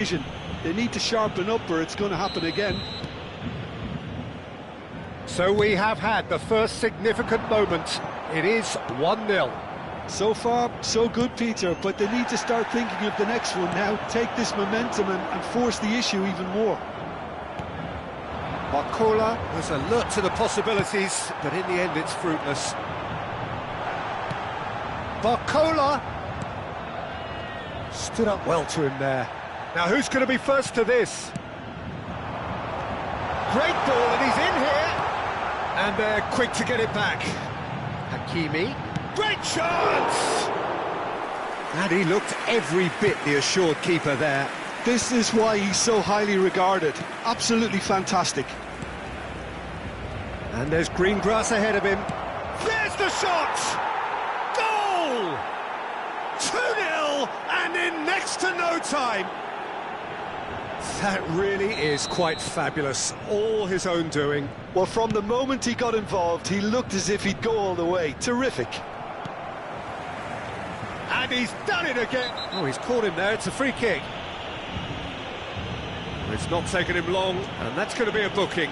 They need to sharpen up or it's going to happen again. So we have had the first significant moment. It is 1-0. So far, so good, Peter, but they need to start thinking of the next one now, take this momentum and force the issue even more. Barcola was alert to the possibilities, but in the end it's fruitless. Barcola stood up well to him there. Now who's going to be first to this? Great ball, and he's in here! And they're quick to get it back. Hakimi. Great chance! And he looked every bit the assured keeper there. This is why he's so highly regarded. Absolutely fantastic. And there's green grass ahead of him. There's the shot! Goal! 2-0, and in next to no time. That really is quite fabulous, all his own doing. Well, from the moment he got involved, he looked as if he'd go all the way. Terrific. And he's done it again. Oh, he's caught him there, it's a free kick. It's not taken him long, and that's going to be a booking.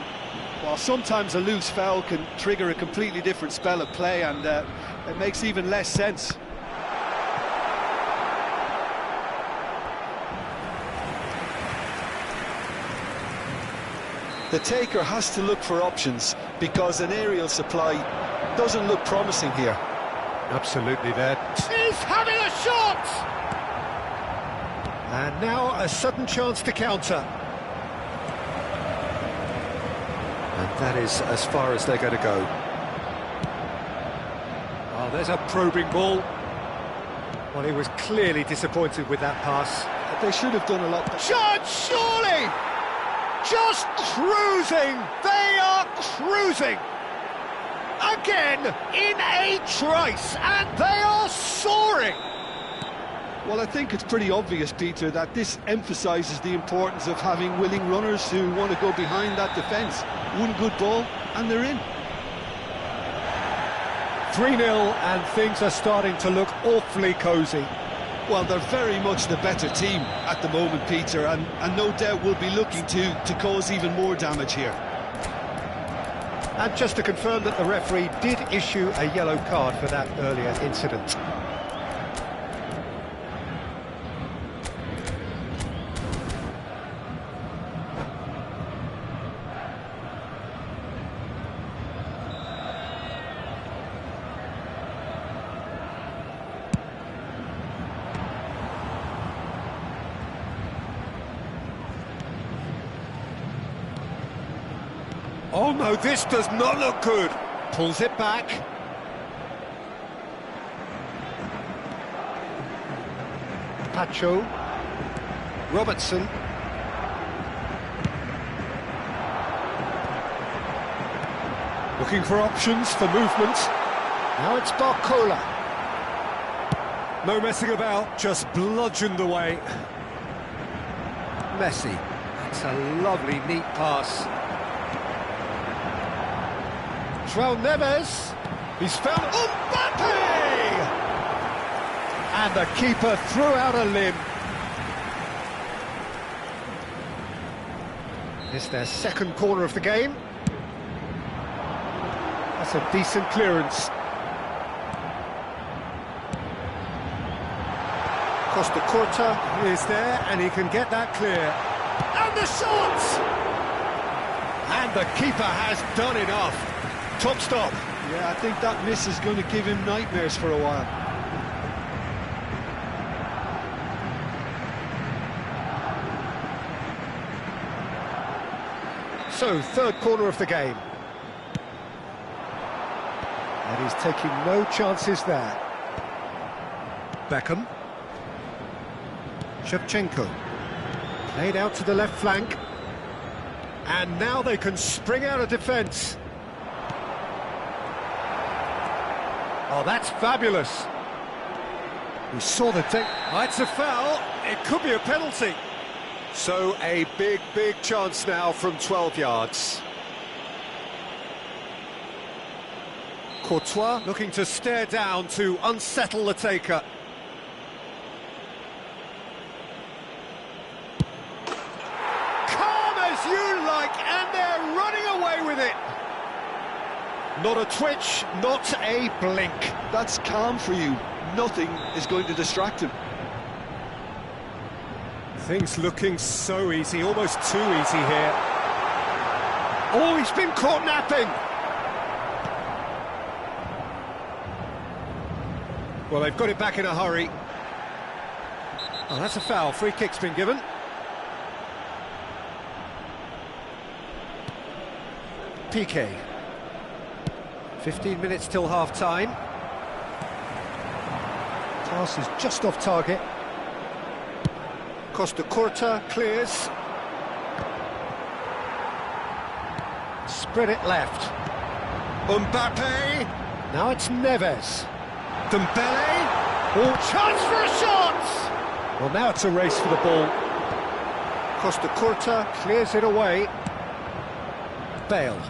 Well, sometimes a loose foul can trigger a completely different spell of play, and it makes even less sense. The taker has to look for options, because an aerial supply doesn't look promising here. Absolutely there. He's having a shot! And now a sudden chance to counter. And that is as far as they're going to go. Oh, there's a probing ball. Well, he was clearly disappointed with that pass. They should have done a lot better. Chance, surely! Just cruising! They are cruising! Again, in a trice, and they are soaring! Well, I think it's pretty obvious, Peter, that this emphasises the importance of having willing runners who want to go behind that defence. One good ball, and they're in. 3-0, and things are starting to look awfully cosy. Well, they're very much the better team at the moment, Peter, and no doubt will be looking to cause even more damage here. And just to confirm that the referee did issue a yellow card for that earlier incident. Oh no, this does not look good. Pulls it back. Pacho. Robertson. Looking for options for movement. Now it's Barcola. No messing about, just bludgeoned away. Messi. That's a lovely, neat pass. João Neves, he's found Mbappe! And the keeper threw out a limb. It's their second corner of the game. That's a decent clearance. Costa Curta is there, and he can get that clear. And the shot! And the keeper has done enough. Top stop. Yeah, I think that miss is going to give him nightmares for a while. So, third corner of the game. And he's taking no chances there. Beckham. Shevchenko. Played out to the left flank. And now they can spring out of defence. Oh, that's fabulous. We saw the take. Oh, it's a foul. It could be a penalty. So a big, big chance now from 12 yards. Courtois looking to stare down to unsettle the taker. with it. Not a twitch, not a blink. That's calm for you. Nothing is going to distract him. Things looking so easy, almost too easy here. Oh, he's been caught napping. Well, they've got it back in a hurry. Oh, that's a foul. Free kick's been given. Piqué. 15 minutes till half-time. Pass is just off target. Costa Curta clears. Spread it left. Mbappe. Now it's Neves. Dembele. Oh, chance for a shot! Well, now it's a race for the ball. Costa Curta clears it away. Bale.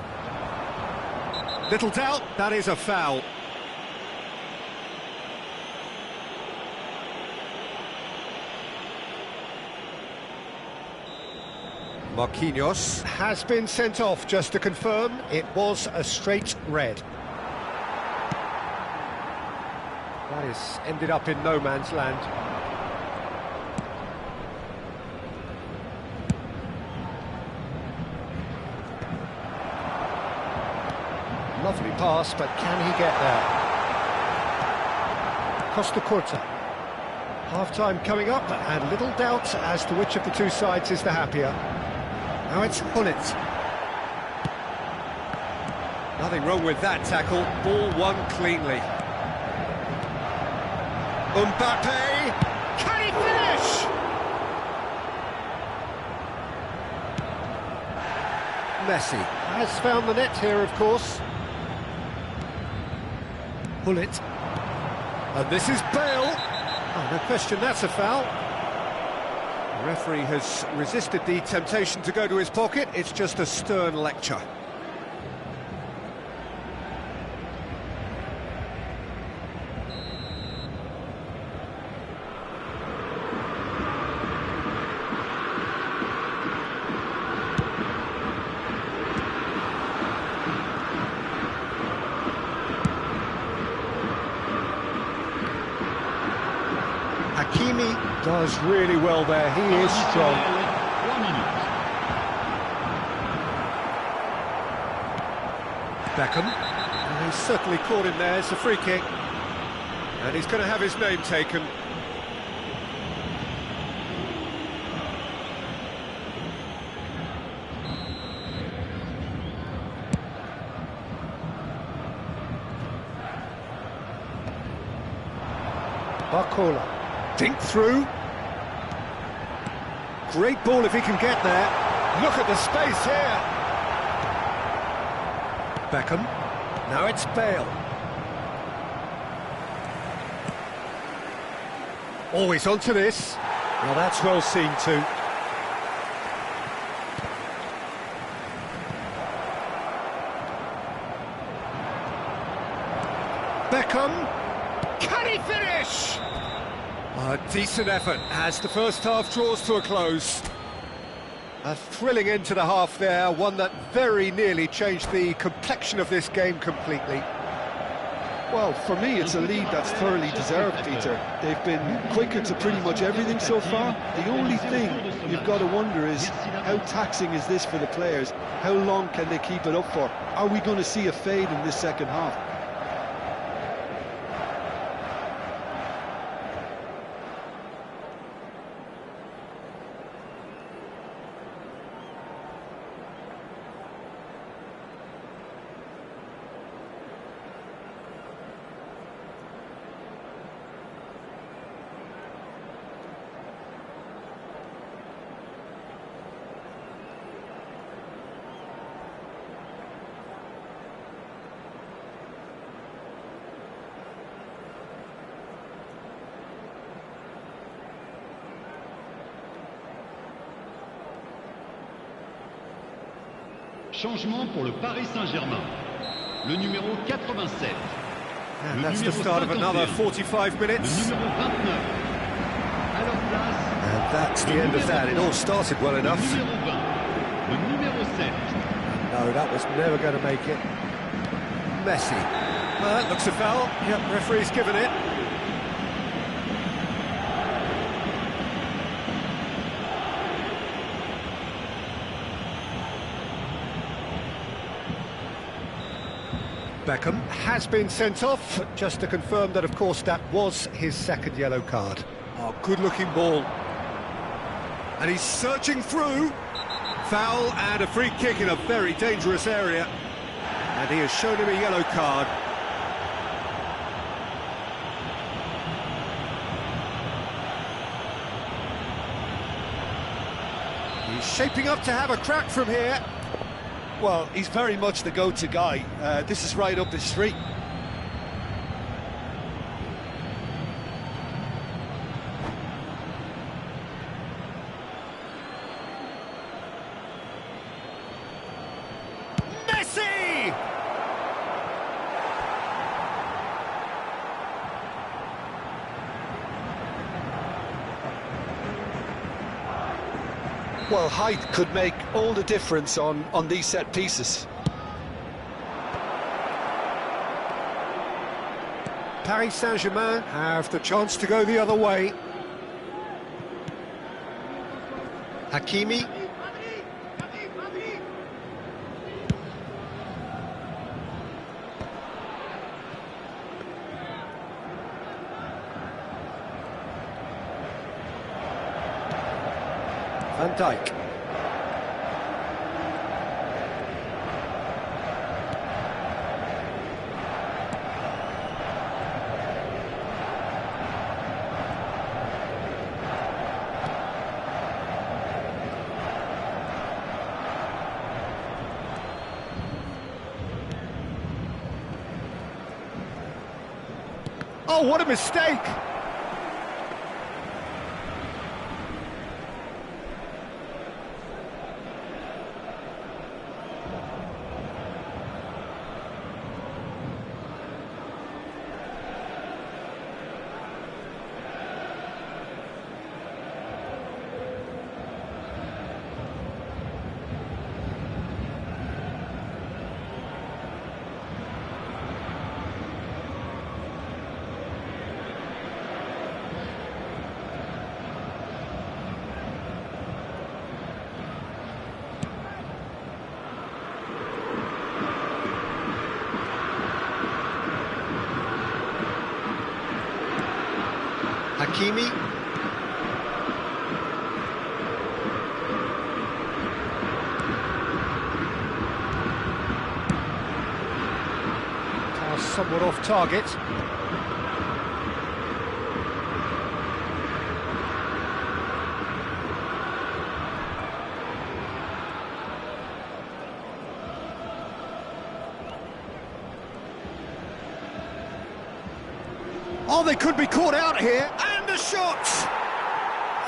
Little doubt, that is a foul. Marquinhos has been sent off, just to confirm, it was a straight red. That has ended up in no man's land. Lovely pass, but can he get there? Costa Curta. Half-time coming up, and little doubt as to which of the two sides is the happier. Now it's Hullet. Nothing wrong with that tackle. Ball won cleanly. Mbappe! Can he finish? Messi has found the net here, of course. Hullet. And this is Bale. Oh, no question, that's a foul. The referee has resisted the temptation to go to his pocket. It's just a stern lecture. Hakimi does really well there, he is strong. Beckham, and he's certainly caught him there, it's a free kick. And he's going to have his name taken. Barcola. Dink through. Great ball if he can get there. Look at the space here. Beckham. Now it's Bale. Always onto this. Well, that's well seen too. Beckham. Can he finish? A decent effort as the first half draws to a close. A thrilling end to the half there, one that very nearly changed the complexion of this game completely. Well, for me, it's a lead that's thoroughly deserved, Peter. They've been quicker to pretty much everything so far. The only thing you've got to wonder is, how taxing is this for the players? How long can they keep it up for? Are we going to see a fade in this second half? Changement pour le Paris Saint-Germain. Le numéro 87. And that's the start of another 45 minutes. Le numéro 29. À leur place. And that's the end of that. It all started well enough. Le numéro 20. Le numéro 7. No, that was never going to make it. Messi. That looks a foul. Yep, referee's given it. Beckham has been sent off, just to confirm that, of course, that was his second yellow card. Oh, good-looking ball. And he's searching through. Foul and a free kick in a very dangerous area. And he has shown him a yellow card. He's shaping up to have a crack from here. Well, he's very much the go-to guy. This is right up his street. Messi! Well, height could make all the difference on these set pieces. Paris Saint-Germain have the chance to go the other way. Hakimi. Van Dijk. Oh, what a mistake! Hakimi. Pass somewhat off target. Oh, they could be caught out here. And a shot!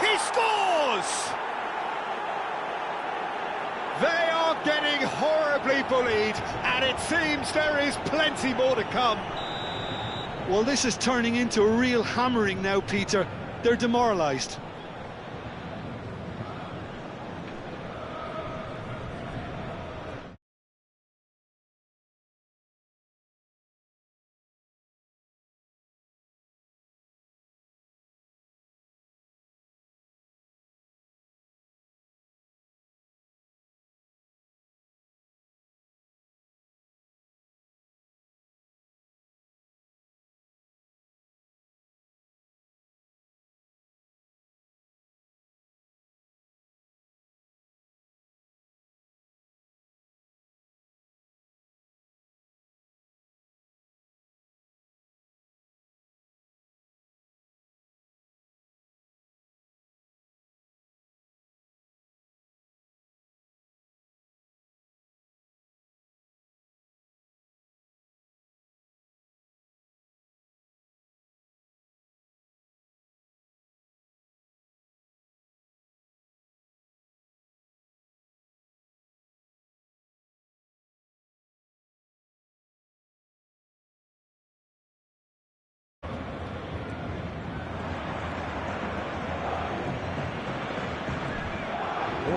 He scores! They are getting horribly bullied, and it seems there is plenty more to come. Well, this is turning into a real hammering now, Peter. They're demoralised.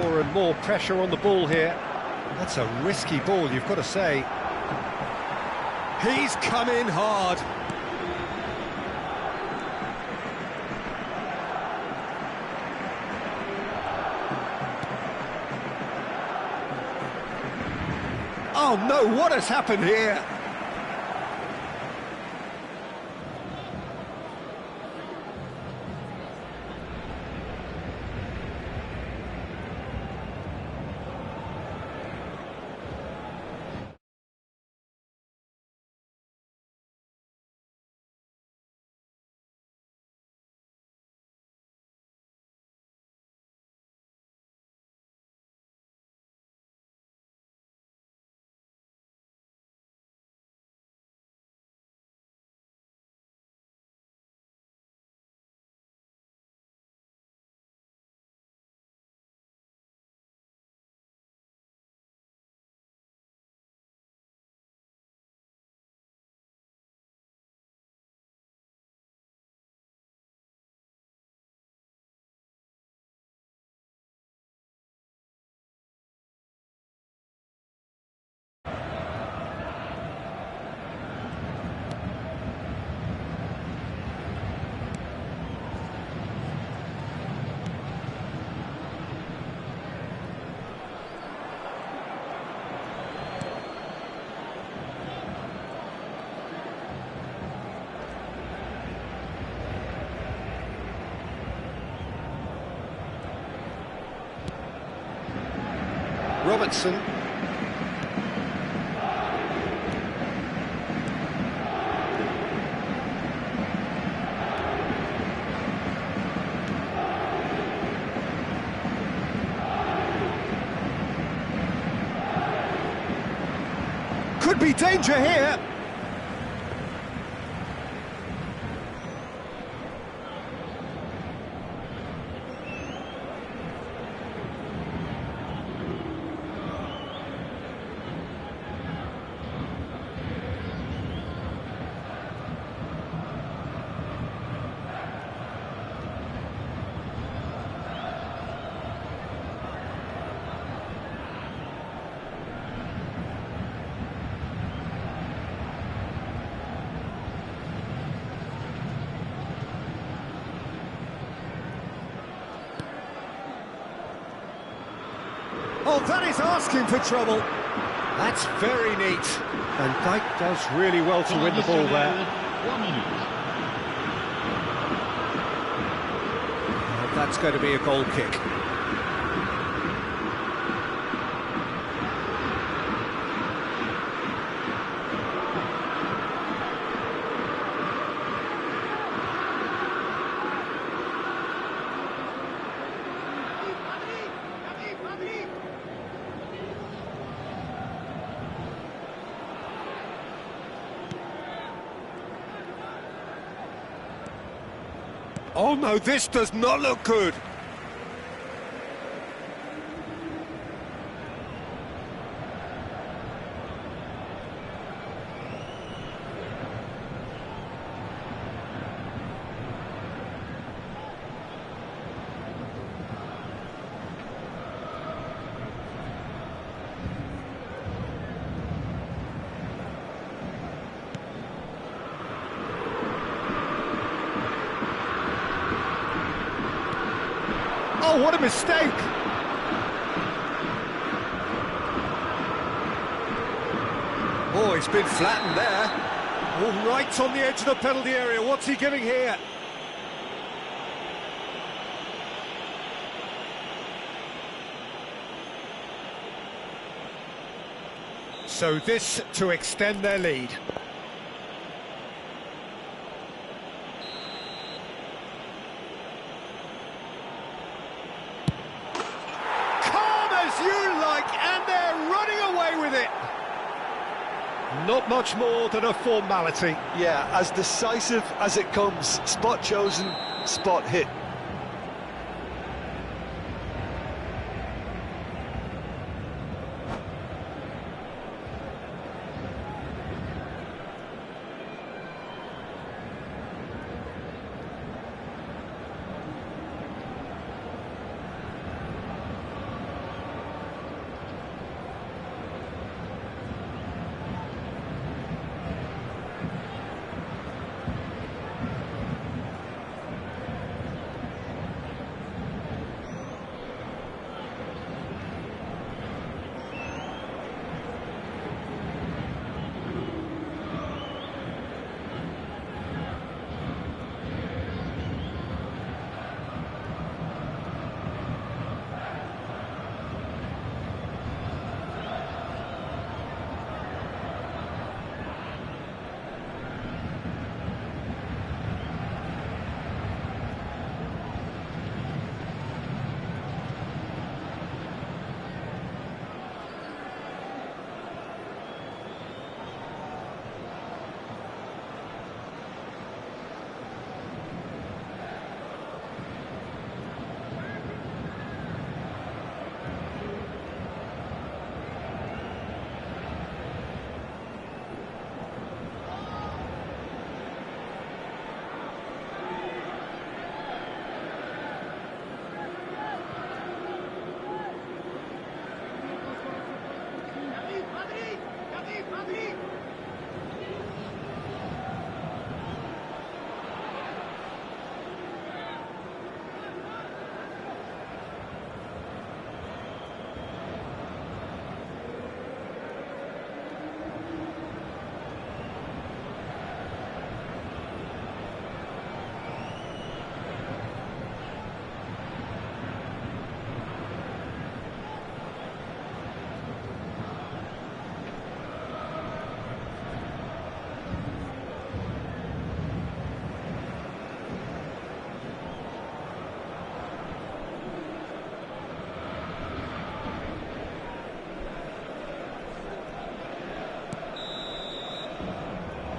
More and more pressure on the ball here. That's a risky ball, you've got to say. He's come in hard. Oh no, what has happened here? Robertson. Could be danger here. Oh, that is asking for trouble. That's very neat. And Dyke does really well to win the ball there. 1 minute. That's going to be a goal kick. Oh no, this does not look good. Oh, what a mistake! Oh, he's been flattened there. Oh, right on the edge of the penalty area. What's he giving here? So this to extend their lead. And they're running away with it. Not much more than a formality. Yeah, as decisive as it comes. Spot chosen, spot hit.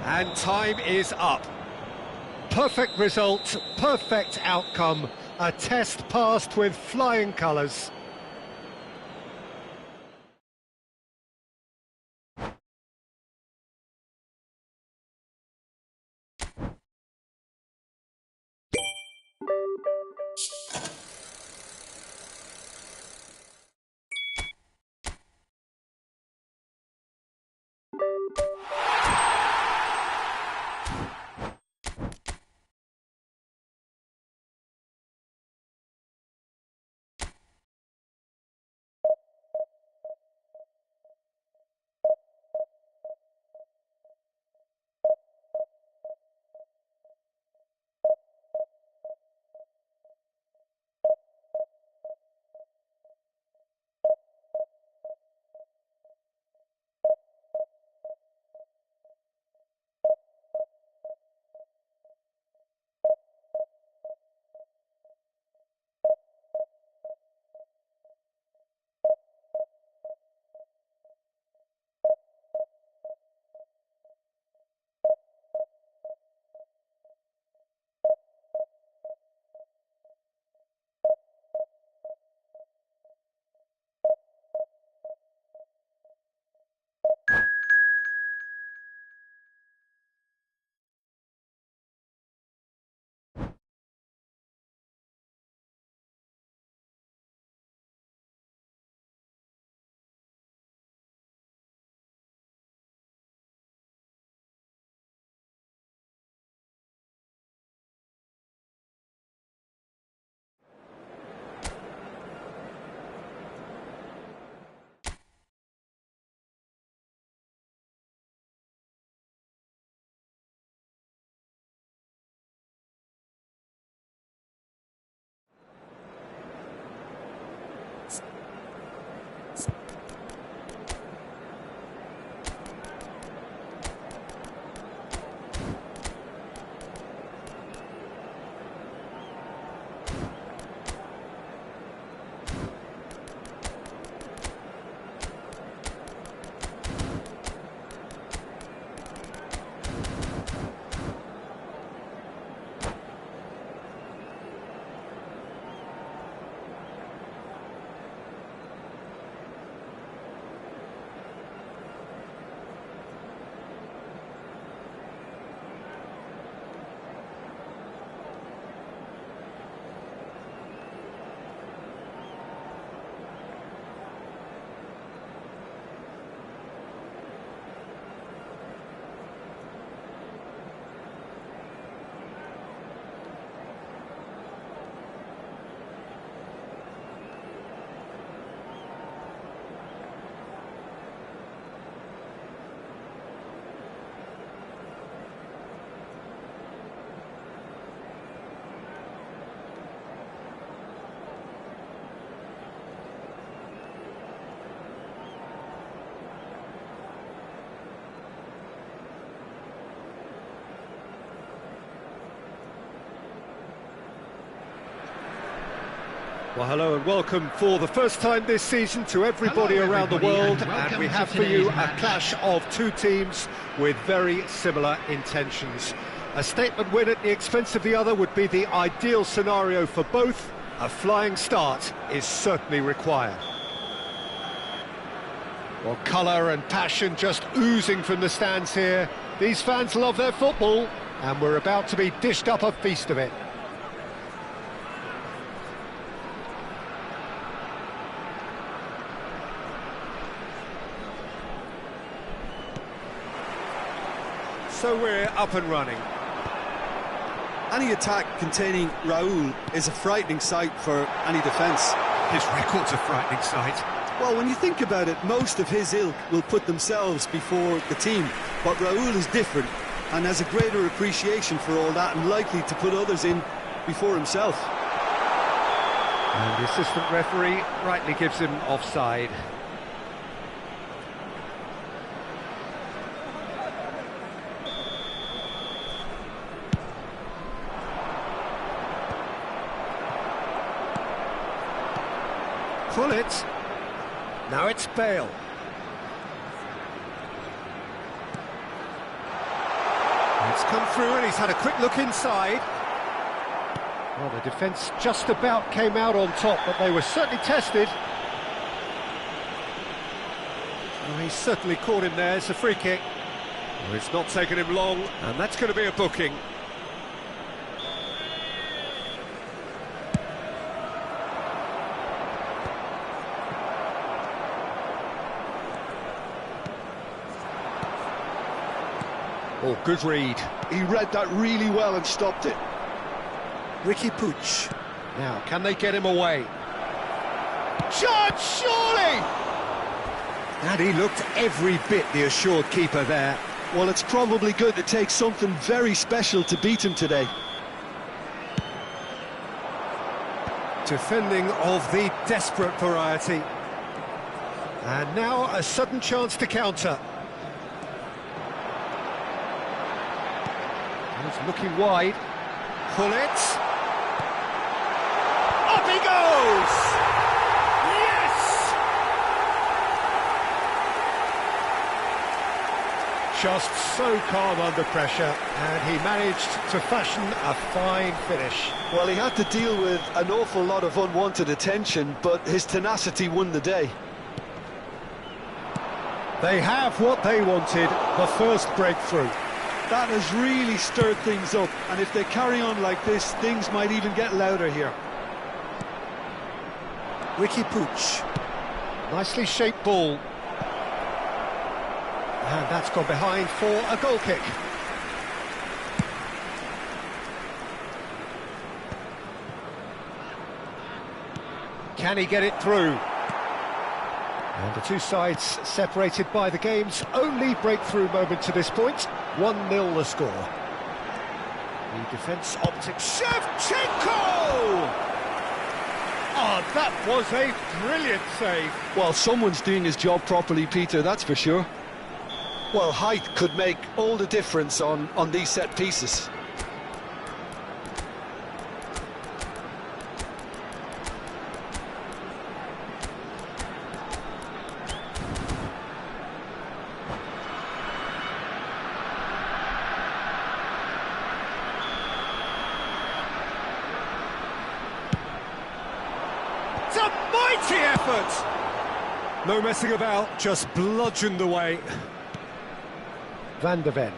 And time is up. Perfect result, perfect outcome. A test passed with flying colours. Well, hello and welcome for the first time this season to everybody around the world, and we have for you a clash of two teams with very similar intentions. A statement win at the expense of the other would be the ideal scenario for both. A flying start is certainly required. Well, colour and passion just oozing from the stands here. These fans love their football, and we're about to be dished up a feast of it. So we're up and running. Any attack containing Raul is a frightening sight for any defence. His record's a frightening sight. Well, when you think about it, most of his ilk will put themselves before the team. But Raul is different and has a greater appreciation for all that and likely to put others in before himself. And the assistant referee rightly gives him offside. Pull it. Now it's Bale. It's come through and he's had a quick look inside. Well, the defence just about came out on top, but they were certainly tested. Well, he's certainly caught him there. It's a free kick. Well, it's not taken him long, and that's going to be a booking. Oh, good read. He read that really well and stopped it. Ricky Puig. Now, can they get him away? Shot, surely! And he looked every bit the assured keeper there. Well, it's probably going to take something very special to beat him today. Defending of the desperate variety. And now a sudden chance to counter. He's looking wide. Pull it. Up he goes! Yes! Just so calm under pressure, and he managed to fashion a fine finish. Well, he had to deal with an awful lot of unwanted attention, but his tenacity won the day. They have what they wanted, the first breakthrough. That has really stirred things up, and if they carry on like this, things might even get louder here. Ricky Puig. Nicely shaped ball. And that's gone behind for a goal kick. Can he get it through? And the two sides separated by the game's only breakthrough moment to this point. 1-0 the score. The defence optic. Shevchenko! Oh, that was a brilliant save. Well, someone's doing his job properly, Peter, that's for sure. Well, height could make all the difference on these set pieces. It's a mighty effort! No messing about, just bludgeoned away. Van de Ven.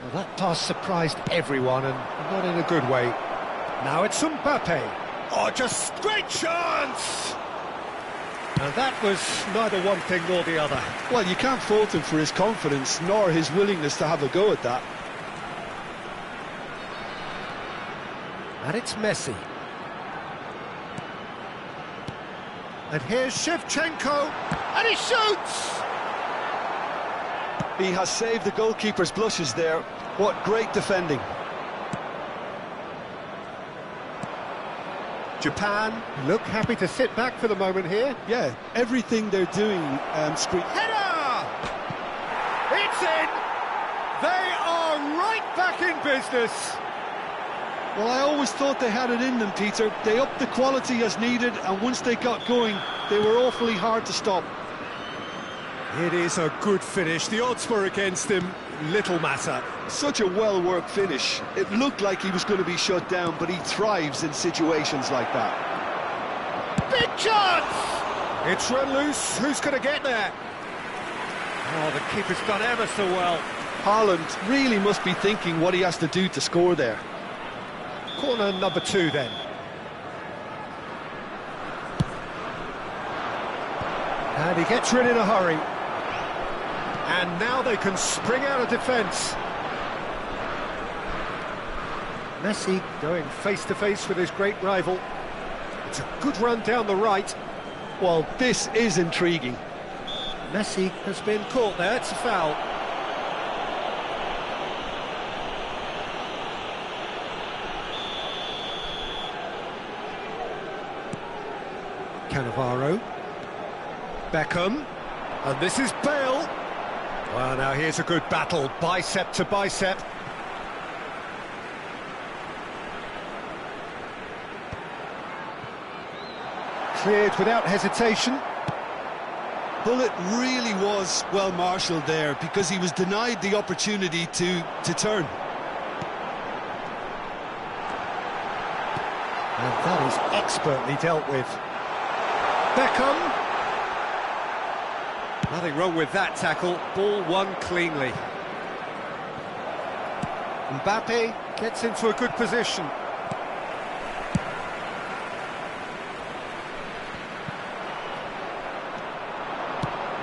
Well, that pass surprised everyone, and not in a good way. Now it's Mbappe. Oh, just great chance! And that was neither one thing nor the other. Well, you can't fault him for his confidence, nor his willingness to have a go at that. And it's Messi. And here's Shevchenko, and he shoots! He has saved the goalkeeper's blushes there. What great defending. Japan look happy to sit back for the moment here. Yeah, everything they're doing, Header! It's in! They are right back in business. Well, I always thought they had it in them, Peter. They upped the quality as needed, and once they got going, they were awfully hard to stop. It is a good finish. The odds were against him. Little matter. Such a well-worked finish. It looked like he was going to be shut down, but he thrives in situations like that. Big chance! It's run loose. Who's going to get there? Oh, the keeper's done ever so well. Haaland really must be thinking what he has to do to score there. Corner number 2 then. And he gets rid in a hurry. And now they can spring out of defence. Messi going face-to-face with his great rival. It's a good run down the right. Well, this is intriguing. Messi has been caught there, it's a foul. Cannavaro. Beckham. And this is Bale. Well, now here's a good battle, bicep to bicep. Cleared without hesitation. bullet really was well marshalled there because he was denied the opportunity to turn. And that is expertly dealt with. Beckham. Nothing wrong with that tackle. Ball won cleanly. Mbappe gets into a good position.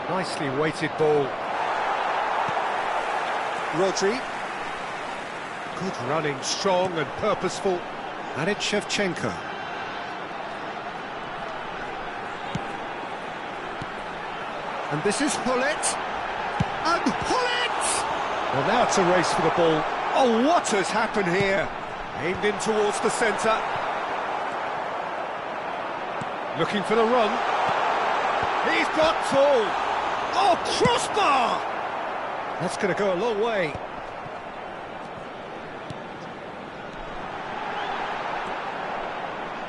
Nicely weighted ball. Rodri. Good running, strong and purposeful. And it's Shevchenko. And this is Hullet. And Hullet! Well, now it's a race for the ball. Oh, what has happened here? Aimed in towards the centre. Looking for the run. He's got full. Oh, crossbar! That's going to go a long way.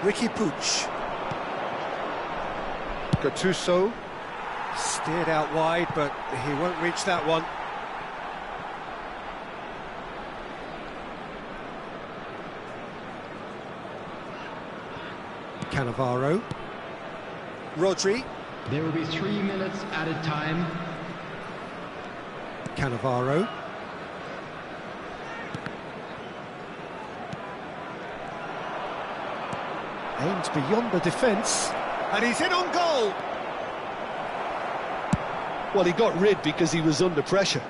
Ricky Puig. Gattuso. Steered out wide, but he won't reach that one. Cannavaro. Rodri. There will be 3 minutes added time. Cannavaro. Aimed beyond the defence. And he's in on goal! Well, he got rid because he was under pressure.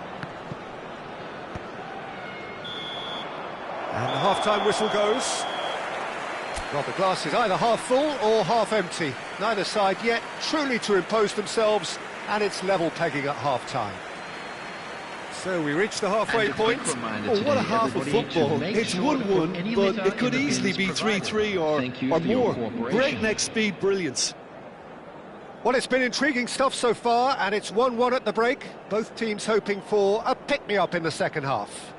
And the half-time whistle goes. Well, the glass is either half full or half empty. Neither side yet truly to impose themselves, and it's level pegging at half-time. So we reach the halfway point. Oh, what a half of football. It's 1-1, but it could easily be 3-3 or more. Breakneck speed brilliance. Well, it's been intriguing stuff so far, and it's 1-1 at the break. Both teams hoping for a pick-me-up in the second half.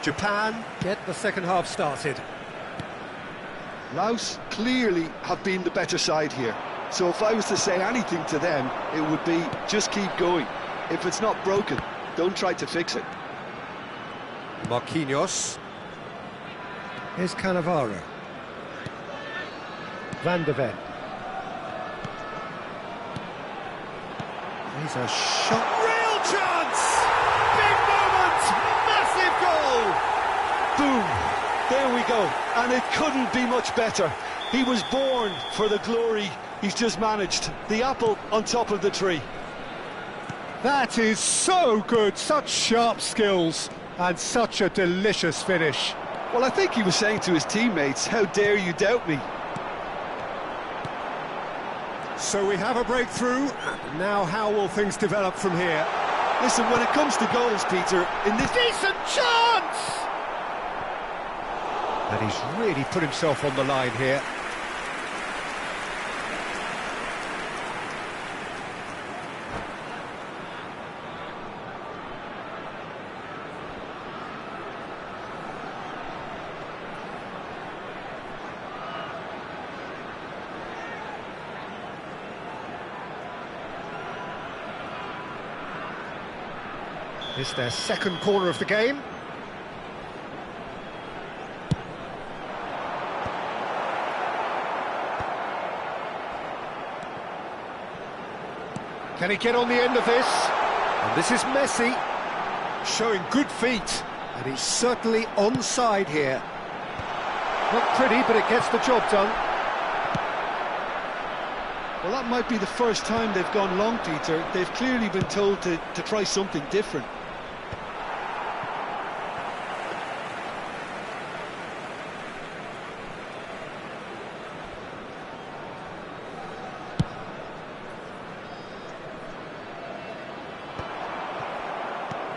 Japan get the second half started. Laos clearly have been the better side here. So if I was to say anything to them, it would be just keep going. If it's not broken, don't try to fix it. Marquinhos. Here's Cannavaro. Van der Ven. Here's a shot. Real chance! Big moment! Massive goal! Boom! There we go. And it couldn't be much better. He was born for the glory he's just managed. The apple on top of the tree. That is so good. Such sharp skills and such a delicious finish. Well, I think he was saying to his teammates, how dare you doubt me? So we have a breakthrough. Now how will things develop from here? Listen, when it comes to goals, Peter, in this... Decent chance! And he's really put himself on the line here. It's their second corner of the game. Can he get on the end of this? And this is Messi, showing good feet, and he's certainly onside here. Not pretty, but it gets the job done. Well, that might be the first time they've gone long, Peter. They've clearly been told to try something different.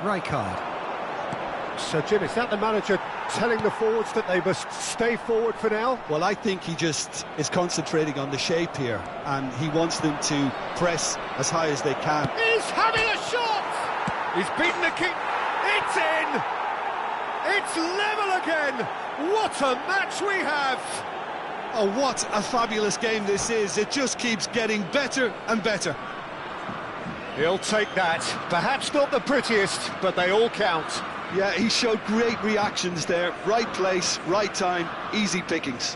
Rijkaard. So, Jim, is that the manager telling the forwards that they must stay forward for now? Well, I think he just is concentrating on the shape here, and he wants them to press as high as they can. He's having a shot! He's beaten the kick. It's in! It's level again! What a match we have! Oh, what a fabulous game this is. It just keeps getting better and better. He'll take that. Perhaps not the prettiest, but they all count. Yeah, he showed great reactions there. Right place, right time, easy pickings.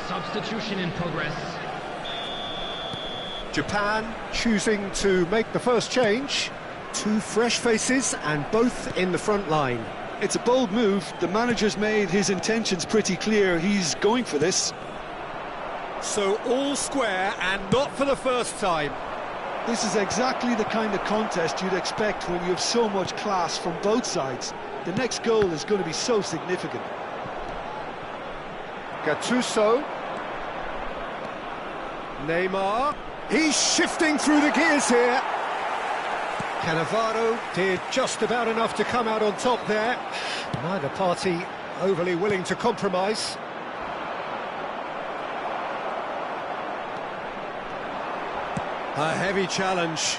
Substitution in progress. Japan choosing to make the first change. Two fresh faces and both in the front line. It's a bold move. The manager's made his intentions pretty clear. He's going for this. So all square and not for the first time. This is exactly the kind of contest you'd expect when you have so much class from both sides. The next goal is going to be so significant. Gattuso. Neymar. He's shifting through the gears here. Cannavaro did just about enough to come out on top there. Neither party overly willing to compromise. A heavy challenge.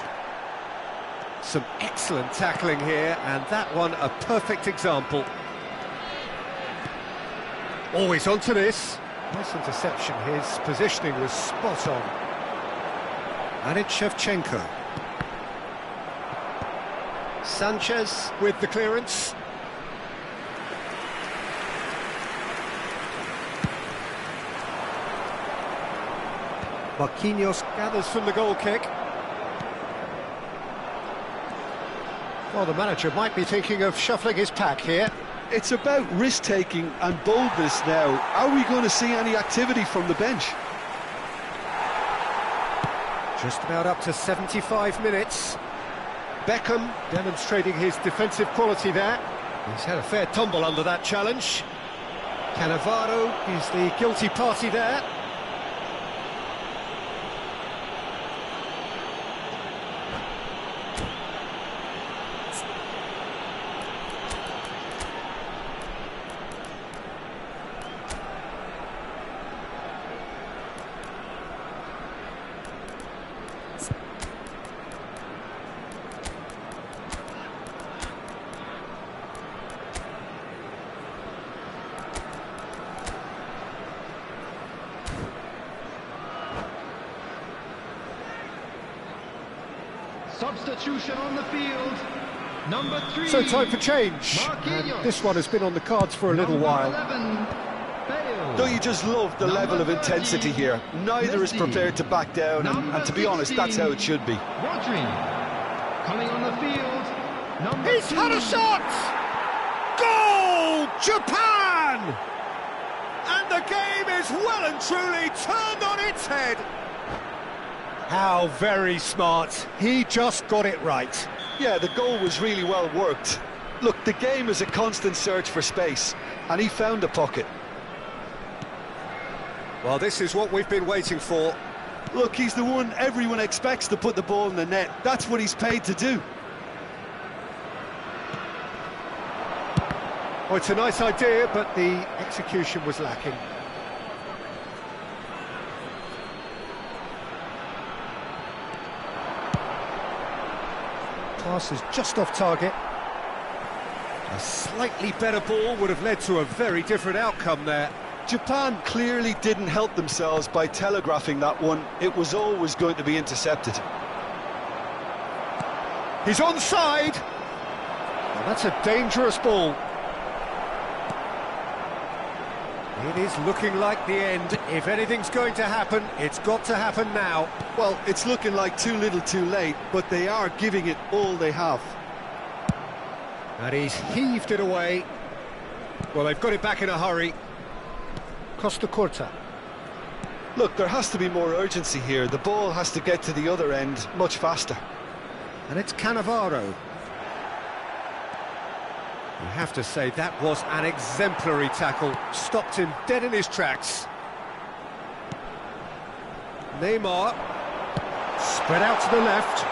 Some excellent tackling here, and that one a perfect example. Always onto this. Nice interception. His positioning was spot on. Anit Shevchenko. Sanchez with the clearance. Marquinhos gathers from the goal kick. Well, the manager might be thinking of shuffling his pack here. It's about risk-taking and boldness now. Are we going to see any activity from the bench? Just about up to 75 minutes. Beckham demonstrating his defensive quality there. He's had a fair tumble under that challenge. Cannavaro is the guilty party there. Substitution on the field. Number 3. So time for change. And this one has been on the cards for a little while. 11, Don't you just love the level of intensity here? Neither is prepared to back down, and to be honest, that's how it should be. Rodri coming on the field. Number He's 2. had a shot! Goal! Japan! And the game is well and truly turned on its head. How very smart. He just got it right. Yeah, the goal was really well worked. Look, the game is a constant search for space, and he found a pocket. Well, this is what we've been waiting for. Look, he's the one everyone expects to put the ball in the net. That's what he's paid to do. Well, it's a nice idea, but the execution was lacking. Pass is just off target. A slightly better ball would have led to a very different outcome there. Japan clearly didn't help themselves by telegraphing that one. It was always going to be intercepted. He's onside! Well, that's a dangerous ball. It is looking like the end. If anything's going to happen, it's got to happen now. Well, it's looking like too little too late, but they are giving it all they have. And he's heaved it away. Well, they've got it back in a hurry. Costa Corta. Look, there has to be more urgency here. The ball has to get to the other end much faster. And it's Cannavaro. You have to say that was an exemplary tackle. Stopped him dead in his tracks. Neymar. Spread out to the left.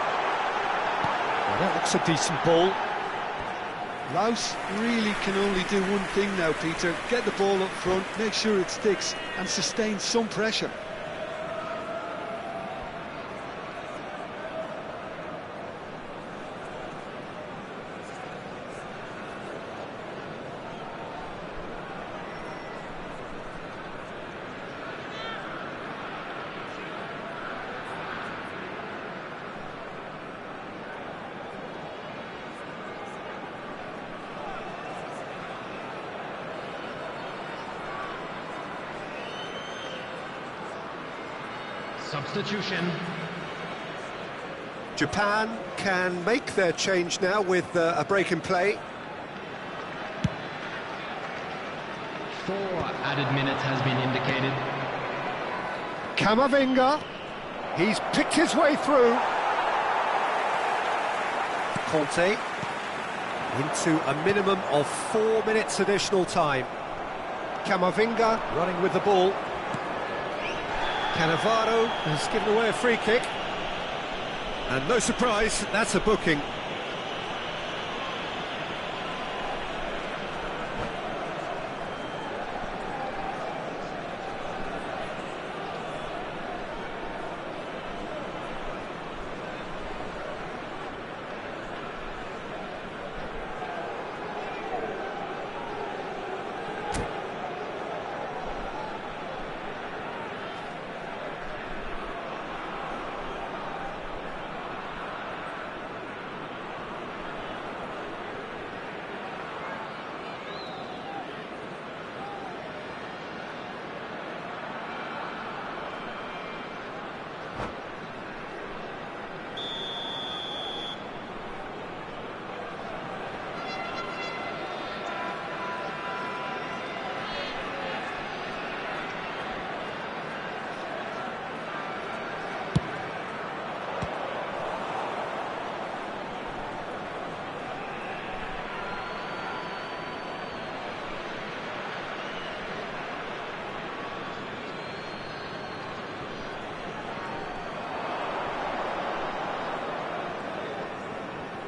Well, that looks a decent ball. Laos really can only do one thing now, Peter. Get the ball up front, make sure it sticks, and sustain some pressure. Substitution. Japan can make their change now with a break in play. 4 added minutes has been indicated. Camavinga. He's picked his way through. Conte. Into a minimum of 4 minutes additional time. Camavinga running with the ball. Cannavaro has given away a free kick. And no surprise, that's a booking.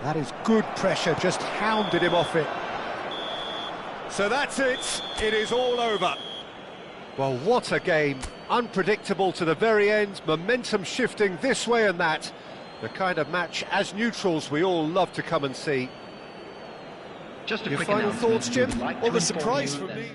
That is good pressure, just hounded him off it. So that's it, it is all over. Well, what a game. Unpredictable to the very end, momentum shifting this way and that. The kind of match, as neutrals, we all love to come and see. Just a Your quick final announcement. thoughts, Jim? We'd like Well, to the inform surprise you for that- me...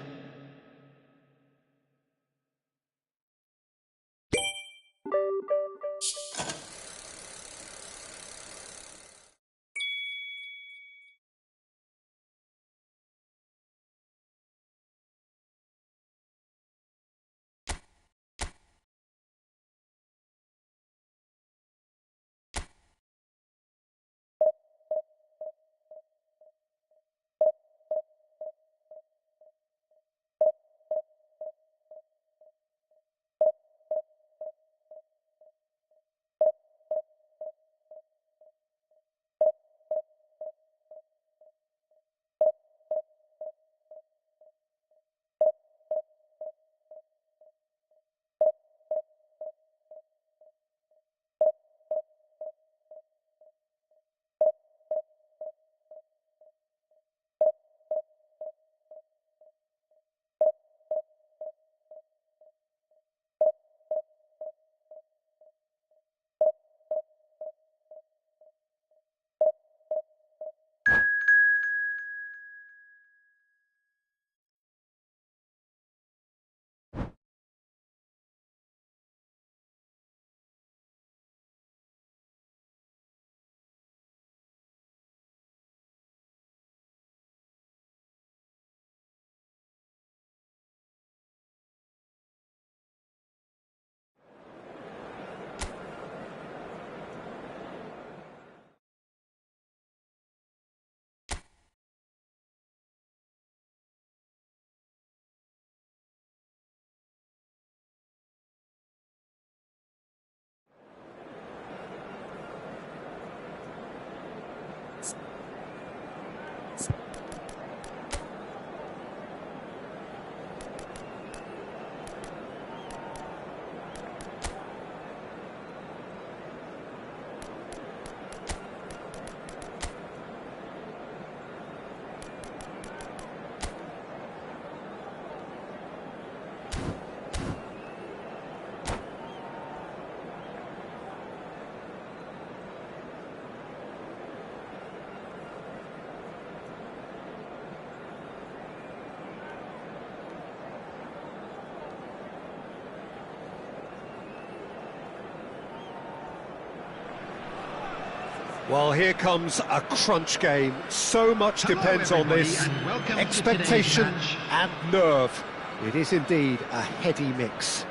Well, here comes a crunch game. So much depends on this. Expectation and nerve. It is indeed a heady mix.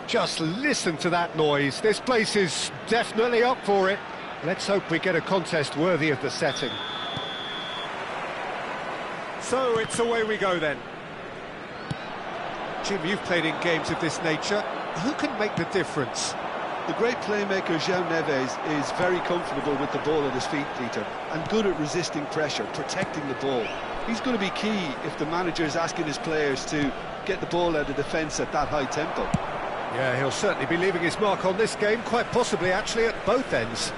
Just listen to that noise. This place is definitely up for it. Let's hope we get a contest worthy of the setting. So it's away we go then. Jim, you've played in games of this nature. Who can make the difference? The great playmaker João Neves is very comfortable with the ball at his feet, Peter, and good at resisting pressure, protecting the ball. He's going to be key if the manager is asking his players to get the ball out of defence at that high tempo. Yeah, he'll certainly be leaving his mark on this game, quite possibly actually at both ends.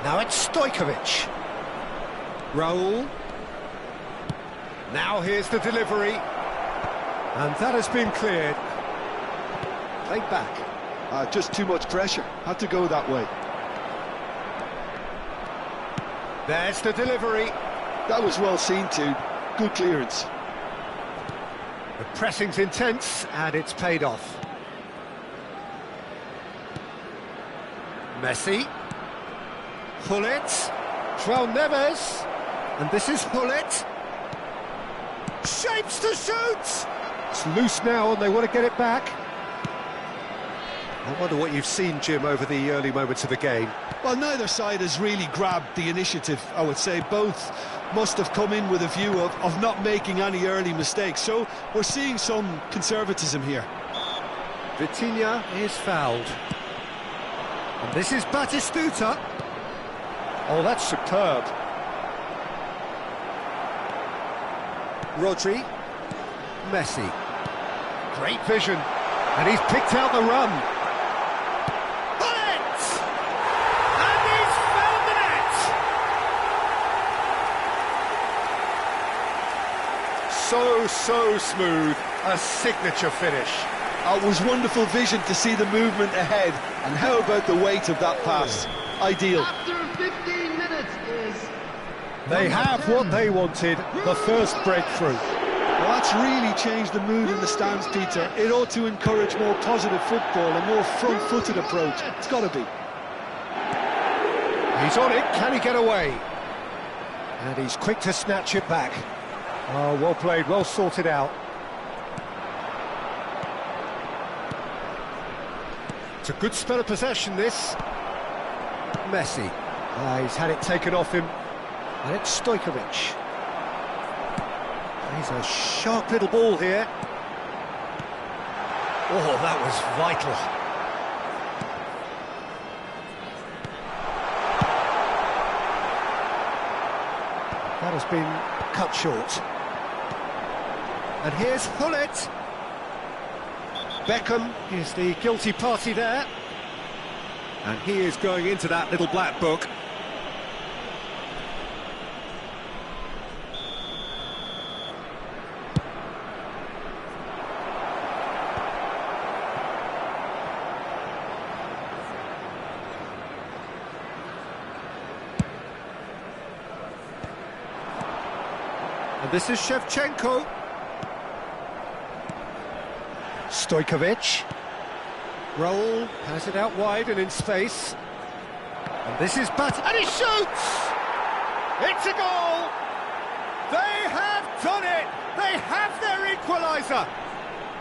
Now it's Stojkovic. Raul. Now here's the delivery. And that has been cleared. Played back. Just too much pressure. Had to go that way. There's the delivery. That was well seen too. Good clearance. The pressing's intense and it's paid off. Messi. Hullet. João Neves. And this is Hullet. Shapes to shoot! It's loose now and they want to get it back. I wonder what you've seen, Jim, over the early moments of the game. Well, neither side has really grabbed the initiative, I would say. Both must have come in with a view of not making any early mistakes. So we're seeing some conservatism here. Vitinha is fouled. And this is Batistuta. Oh, that's superb. Rodri. Messi. Great vision. And he's picked out the run. Hullet! And he's found the net! So smooth. A signature finish. It was wonderful vision to see the movement ahead. And how about the weight of that pass? Ideal. After 15 minutes is... They have what they wanted, the first breakthrough. Well, that's really changed the mood in the stands, Peter. It ought to encourage more positive football, a more front-footed approach. It's got to be. He's on it, can he get away? And he's quick to snatch it back. Oh, well played, well sorted out. It's a good spell of possession, this. Messi. He's had it taken off him. And it's Stojkovic. He's a sharp little ball here. Oh, that was vital. That has been cut short. And here's Hullet. Beckham is the guilty party there. And he is going into that little black book. And this is Shevchenko. Stojkovic. Raul has it out wide and in space. And this is and he shoots! It's a goal! They have done it! They have their equaliser!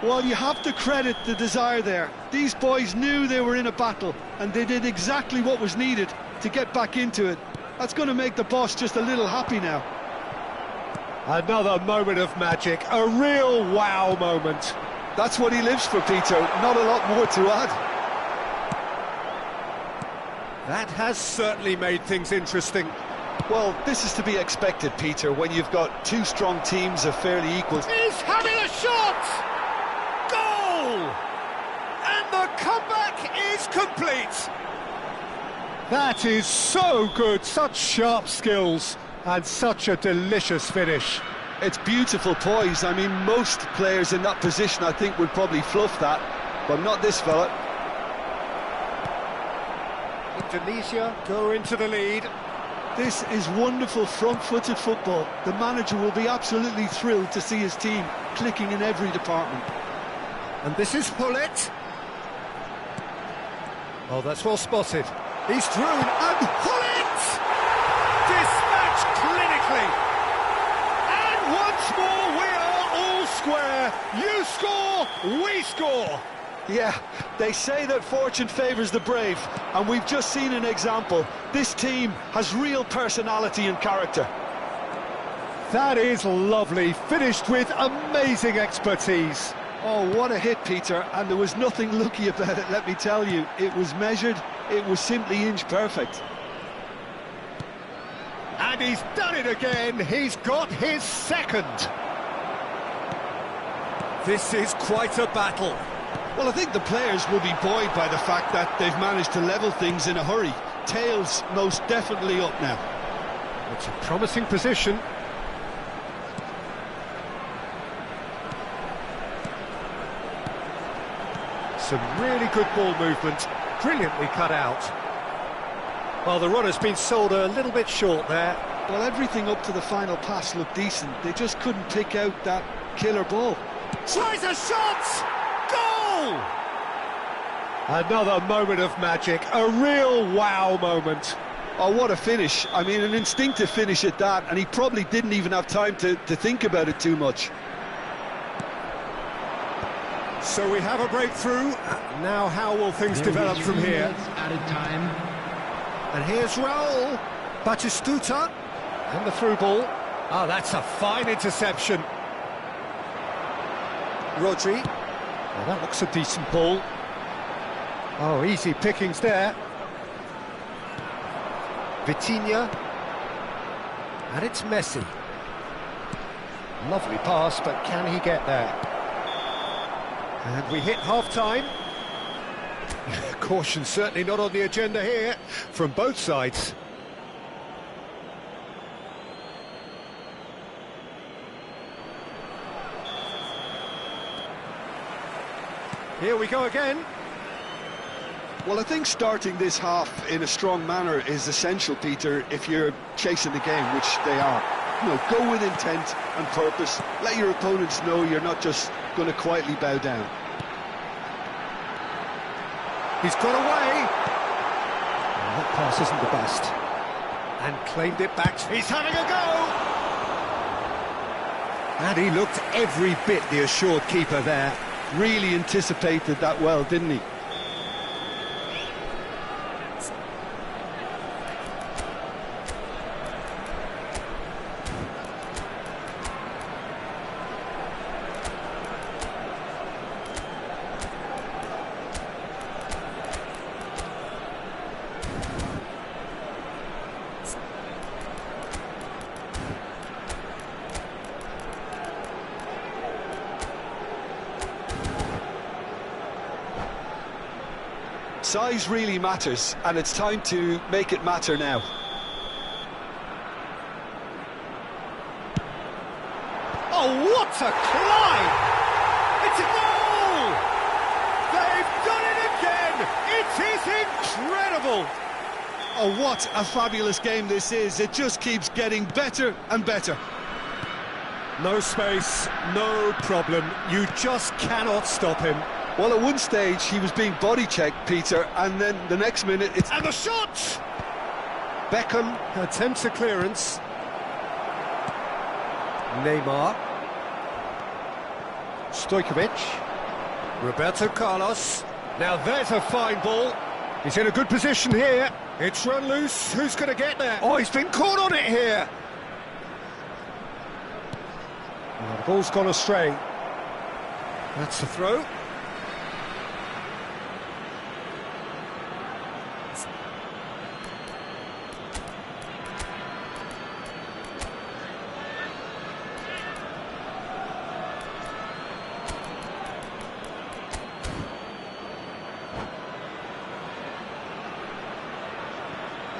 Well, you have to credit the desire there. These boys knew they were in a battle, and they did exactly what was needed to get back into it. That's going to make the boss just a little happy now. Another moment of magic, a real wow moment. That's what he lives for, Peter. Not a lot more to add. That has certainly made things interesting. Well, this is to be expected, Peter, when you've got two strong teams of fairly equal. He's having a shot! Goal! And the comeback is complete. That is so good, such sharp skills. And such a delicious finish. It's beautiful poise. I mean, most players in that position, I think, would probably fluff that, but not this fella. Indonesia go into the lead. This is wonderful front-footed football. The manager will be absolutely thrilled to see his team clicking in every department. And this is Hullet. Oh, that's well spotted. He's through, and Hullet! Dispatched clinically. And once more, we are all square. You score, we score. Yeah, they say that fortune favours the brave, and we've just seen an example. This team has real personality and character. That is lovely, finished with amazing expertise. Oh, what a hit, Peter, and there was nothing lucky about it, let me tell you. It was measured, it was simply inch perfect. And he's done it again, he's got his second. This is quite a battle. Well, I think the players will be buoyed by the fact that they've managed to level things in a hurry. Tails most definitely up now. It's a promising position. Some really good ball movement, brilliantly cut out. Well, the runner's been sold a little bit short there. Well, everything up to the final pass looked decent. They just couldn't pick out that killer ball. Tries a shot! Goal! Another moment of magic, a real wow moment. Oh, what a finish. I mean, an instinctive finish at that, and he probably didn't even have time to think about it too much. So we have a breakthrough. Now how will things develop from here? Added time. And here's Raul. Batistuta. And the through ball. Oh, that's a fine interception. Rodri. Oh, that looks a decent ball. Oh, easy pickings there. Vitinha. And it's Messi. Lovely pass, but can he get there? And we hit half-time. Caution certainly not on the agenda here, from both sides. Here we go again. Well, I think starting this half in a strong manner is essential, Peter, if you're chasing the game, which they are. You know, go with intent and purpose. Let your opponents know you're not just going to quietly bow down. He's got away. Oh, that pass isn't the best. And claimed it back. He's having a go. And he looked every bit the assured keeper there. Really anticipated that well, didn't he? Size really matters, and it's time to make it matter now. Oh, what a climb! It's a goal! They've done it again! It is incredible! Oh, what a fabulous game this is. It just keeps getting better and better. No space, no problem. You just cannot stop him. Well, at one stage, he was being body-checked, Peter, and then the next minute, it's... And the shot! Beckham. Attempts a clearance. Neymar. Stojkovic. Roberto Carlos. Now there's a fine ball. He's in a good position here. It's run loose. Who's going to get there? Oh, he's been caught on it here. Oh, the ball's gone astray. That's the throw.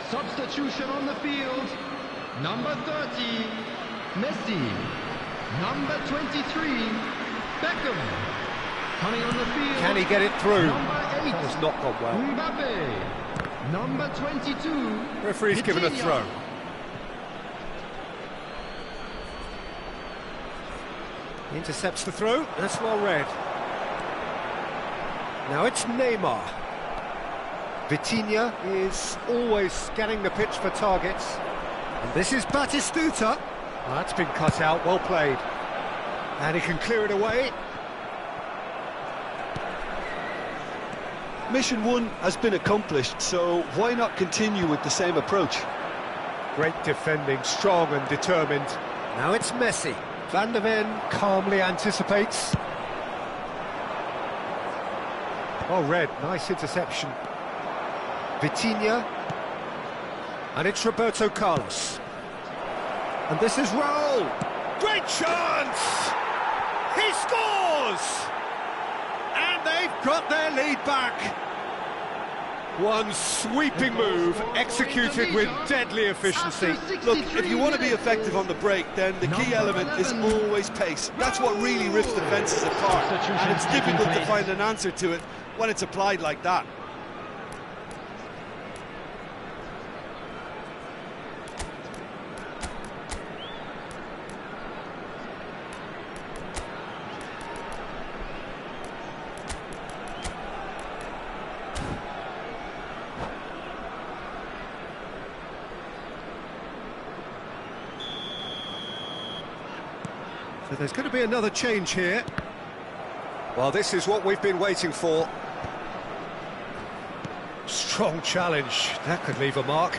Substitution on the field. Number 30, Messi. Number 23, Beckham. Coming on the field. Can he get it through? Number 8, That has not gone well. Mbappe. Number 22, Referee's given a Vitinha. throw. Intercepts the throw. That's well read. Now it's Neymar. Vitinha is always scanning the pitch for targets. And this is Batistuta. That's been cut out, well played. And he can clear it away. Mission 1 has been accomplished, so why not continue with the same approach? Great defending, strong and determined. Now it's Messi. Van der Ven calmly anticipates. Oh, Red, nice interception. Vitinha. And it's Roberto Carlos. And this is Raul. Great chance! He scores! And they've got their lead back. One sweeping move, executed with deadly efficiency. Look, if you want to be effective on the break, then the key element is always pace. That's what really rips defences apart, and it's difficult to find an answer to it when it's applied like that. So there's going to be another change here. Well, this is what we've been waiting for. Strong challenge. That could leave a mark.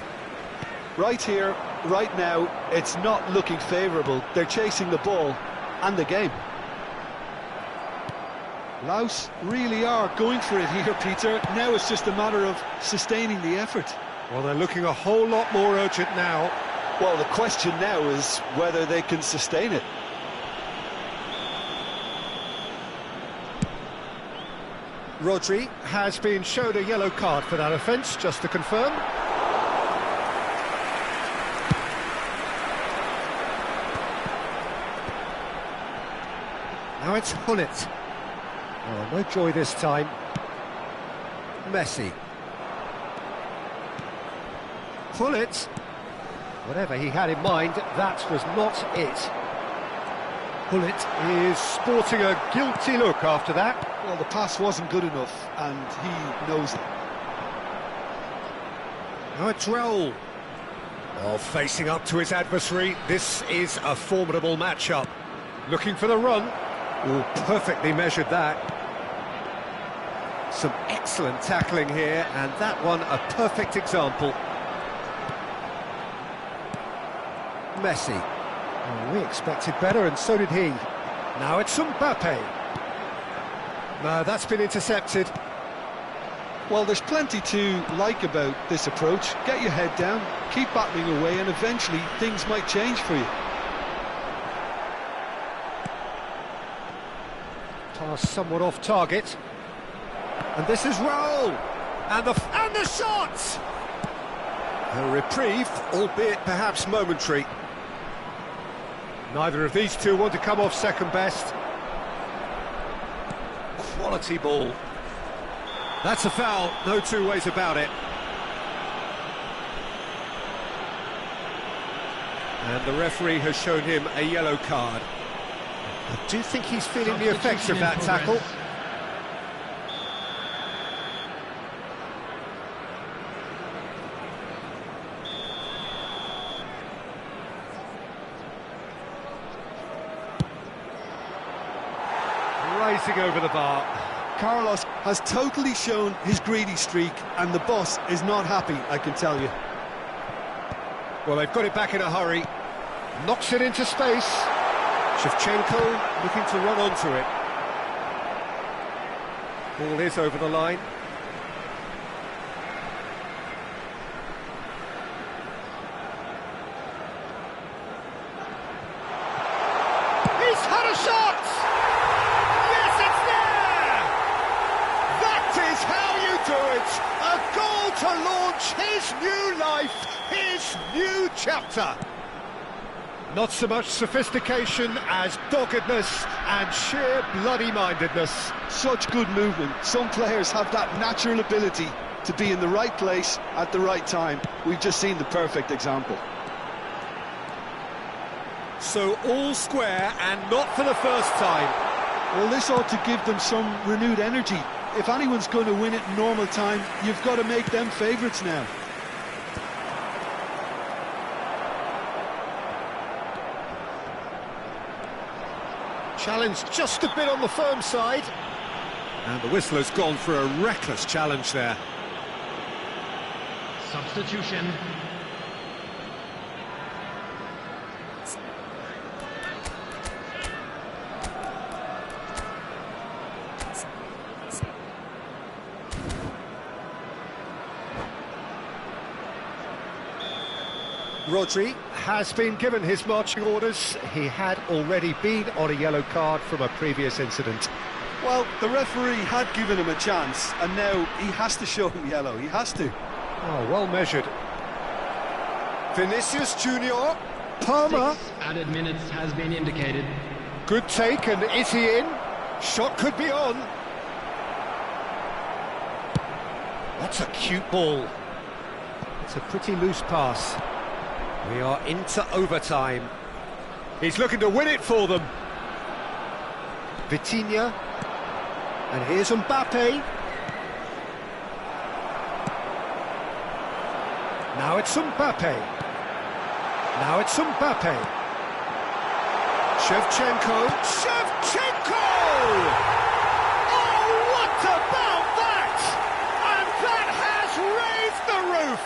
Right here, right now, it's not looking favourable. They're chasing the ball and the game. Laos really are going for it here, Peter. Now it's just a matter of sustaining the effort. Well, they're looking a whole lot more urgent now. Well, the question now is whether they can sustain it. Rodri has been shown a yellow card for that offence, just to confirm. Now it's Hullet. Oh, no joy this time. Messi. Hullet. Whatever he had in mind, that was not it. Hullet is sporting a guilty look after that. Well, the pass wasn't good enough, and he knows it. Now it's Raul. Oh, facing up to his adversary, this is a formidable matchup. Looking for the run. Oh, perfectly measured that. Some excellent tackling here, and that one a perfect example. Messi. Oh, we expected better, and so did he. Now it's Mbappe. No, that's been intercepted. Well, there's plenty to like about this approach. Get your head down, keep battling away, and eventually things might change for you. Pass somewhat off target. And this is Raul. And the shot! A reprieve, albeit perhaps momentary. Neither of these two want to come off second best. Quality ball. That's a foul, no two ways about it. And the referee has shown him a yellow card. I do think he's feeling the effects of that tackle. Racing over the bar. Carlos has totally shown his greedy streak, and the boss is not happy, I can tell you. Well, they've got it back in a hurry. Knocks it into space. Shevchenko looking to run onto it. Ball is over the line. He's had a shot! A goal to launch his new life, his new chapter. Not so much sophistication as doggedness and sheer bloody-mindedness. Such good movement. Some players have that natural ability to be in the right place at the right time. We've just seen the perfect example. So all square, and not for the first time. Well, this ought to give them some renewed energy. if anyone's going to win it in normal time, you've got to make them favourites now. Challenge just a bit on the firm side. And the whistler's gone for a reckless challenge there. Substitution. Rodri has been given his marching orders. He had already been on a yellow card from a previous incident. Well, the referee had given him a chance, and now he has to show him yellow. He has to. Oh, well measured. Vinicius Junior. Palmer. 6 added minutes has been indicated. Good take, and is he in? Shot could be on. That's a cute ball. It's a pretty loose pass. We are into overtime. He's looking to win it for them. Vitinha. And here's Mbappe. Now it's Mbappe. Now it's Mbappe. Shevchenko. Shevchenko! Oh, what about that? And that has raised the roof!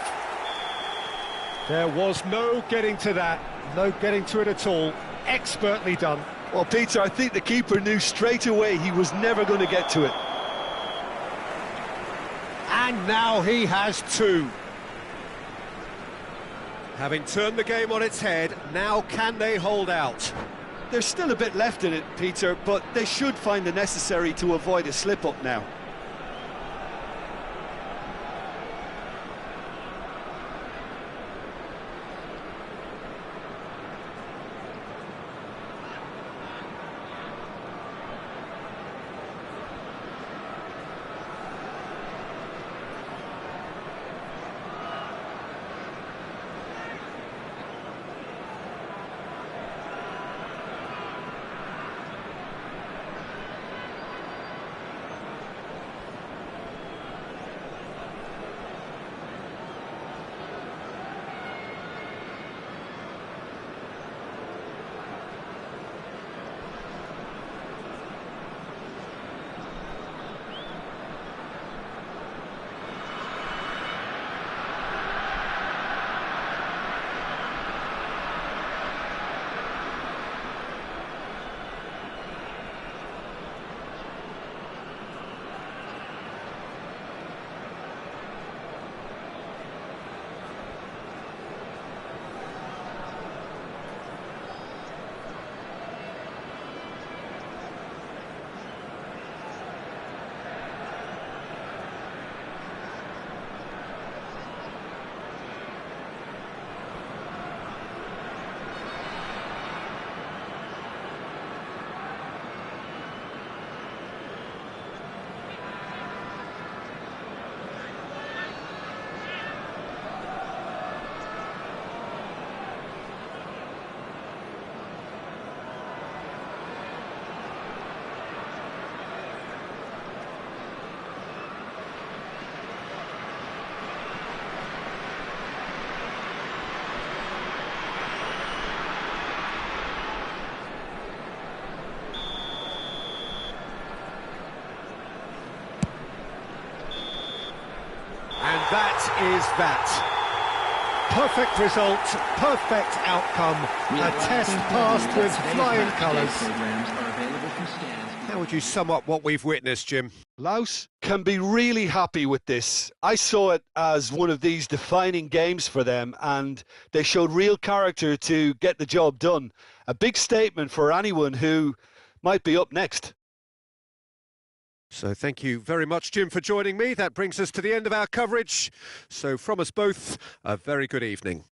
There was no getting to that, no getting to it at all. Expertly done. Well, Peter, I think the keeper knew straight away he was never going to get to it. And now he has two. Having turned the game on its head, now can they hold out? There's still a bit left in it, Peter, but they should find the necessary to avoid a slip-up now. That is that. Perfect result, perfect outcome, a test passed with flying colours. How would you sum up what we've witnessed, Jim? Laos can be really happy with this. I saw it as one of these defining games for them, and they showed real character to get the job done. A big statement for anyone who might be up next. So thank you very much, Jim, for joining me. That brings us to the end of our coverage. So from us both, a very good evening.